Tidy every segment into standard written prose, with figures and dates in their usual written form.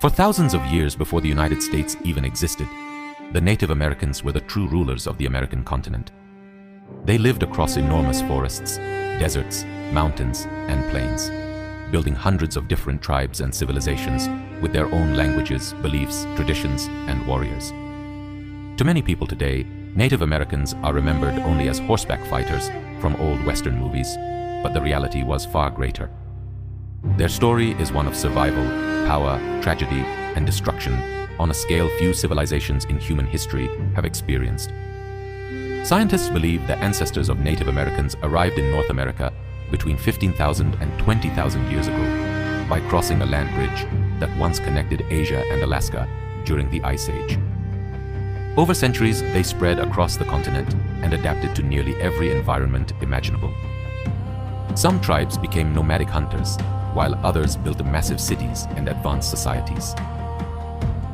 For thousands of years before the United States even existed, the Native Americans were the true rulers of the American continent. They lived across enormous forests, deserts, mountains, and plains, building hundreds of different tribes and civilizations with their own languages, beliefs, traditions, and warriors. To many people today, Native Americans are remembered only as horseback fighters from old Western movies, but the reality was far greater. Their story is one of survival, power, tragedy, and destruction on a scale few civilizations in human history have experienced. Scientists believe the ancestors of Native Americans arrived in North America between 15,000 and 20,000 years ago by crossing a land bridge that once connected Asia and Alaska during the Ice Age. Over centuries, they spread across the continent and adapted to nearly every environment imaginable. Some tribes became nomadic hunters, while others built massive cities and advanced societies.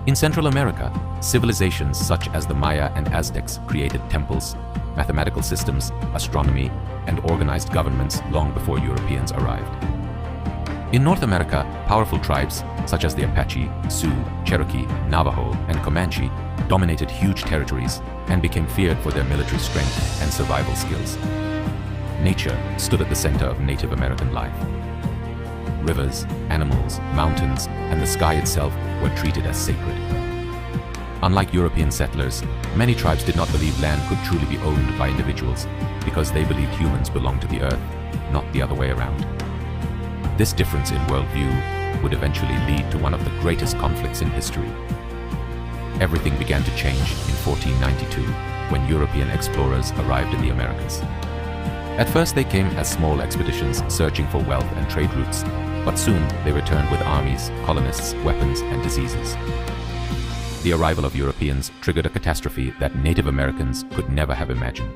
In Central America, civilizations such as the Maya and Aztecs created temples, mathematical systems, astronomy, and organized governments long before Europeans arrived. In North America, powerful tribes such as the Apache, Sioux, Cherokee, Navajo, and Comanche dominated huge territories and became feared for their military strength and survival skills. Nature stood at the center of Native American life. Rivers, animals, mountains, and the sky itself were treated as sacred. Unlike European settlers, many tribes did not believe land could truly be owned by individuals because they believed humans belonged to the earth, not the other way around. This difference in worldview would eventually lead to one of the greatest conflicts in history. Everything began to change in 1492 when European explorers arrived in the Americas. At first they came as small expeditions searching for wealth and trade routes, but soon they returned with armies, colonists, weapons, and diseases. The arrival of Europeans triggered a catastrophe that Native Americans could never have imagined.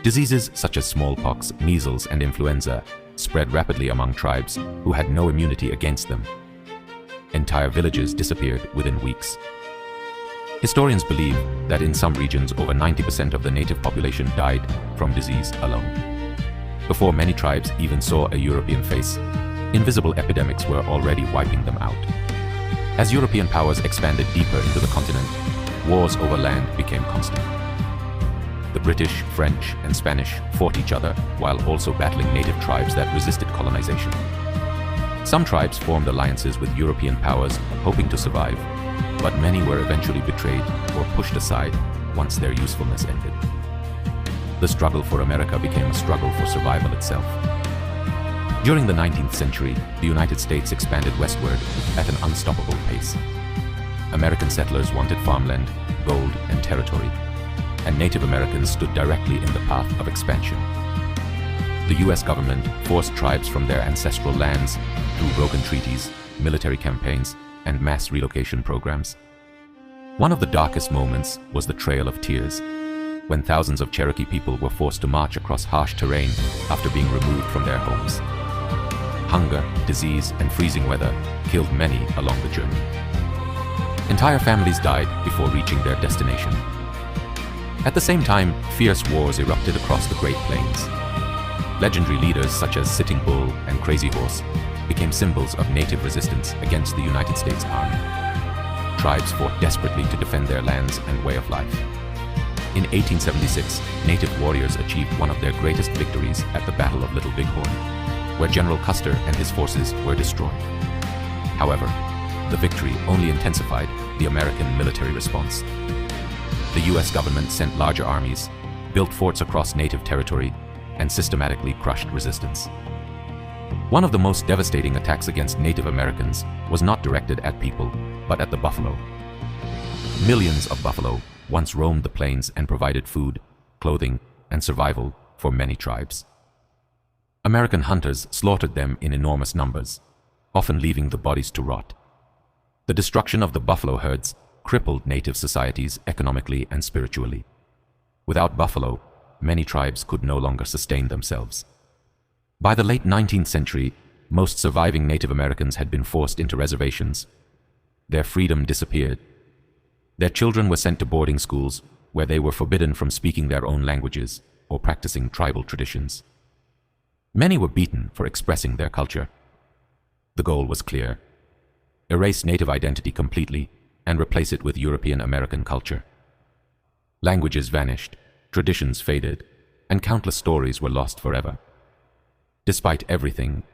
Diseases such as smallpox, measles, and influenza spread rapidly among tribes who had no immunity against them. Entire villages disappeared within weeks. Historians believe that in some regions over 90% of the native population died from disease alone. Before many tribes even saw a European face, invisible epidemics were already wiping them out. As European powers expanded deeper into the continent, wars over land became constant. The British, French, and Spanish fought each other while also battling native tribes that resisted colonization. Some tribes formed alliances with European powers hoping to survive, but many were eventually betrayed or pushed aside once their usefulness ended. The struggle for America became a struggle for survival itself. During the 19th century, the United States expanded westward at an unstoppable pace. American settlers wanted farmland, gold, and territory, and Native Americans stood directly in the path of expansion. The US government forced tribes from their ancestral lands through broken treaties, military campaigns, and mass relocation programs. One of the darkest moments was the Trail of Tears, when thousands of Cherokee people were forced to march across harsh terrain after being removed from their homes. Hunger, disease, and freezing weather killed many along the journey. Entire families died before reaching their destination. At the same time, fierce wars erupted across the Great Plains. Legendary leaders such as Sitting Bull and Crazy Horse became symbols of native resistance against the United States Army. Tribes fought desperately to defend their lands and way of life. In 1876, native warriors achieved one of their greatest victories at the Battle of Little Bighorn, where General Custer and his forces were destroyed. However, the victory only intensified the American military response. The US government sent larger armies, built forts across native territory, and systematically crushed resistance. One of the most devastating attacks against Native Americans was not directed at people, but at the buffalo. Millions of buffalo once roamed the plains and provided food, clothing, and survival for many tribes. American hunters slaughtered them in enormous numbers, often leaving the bodies to rot. The destruction of the buffalo herds crippled native societies economically and spiritually. Without buffalo, many tribes could no longer sustain themselves. By the late 19th century, most surviving Native Americans had been forced into reservations. Their freedom disappeared. Their children were sent to boarding schools where they were forbidden from speaking their own languages or practicing tribal traditions. Many were beaten for expressing their culture. The goal was clear: erase native identity completely and replace it with European American culture. Languages vanished, traditions faded, and countless stories were lost forever. Despite everything,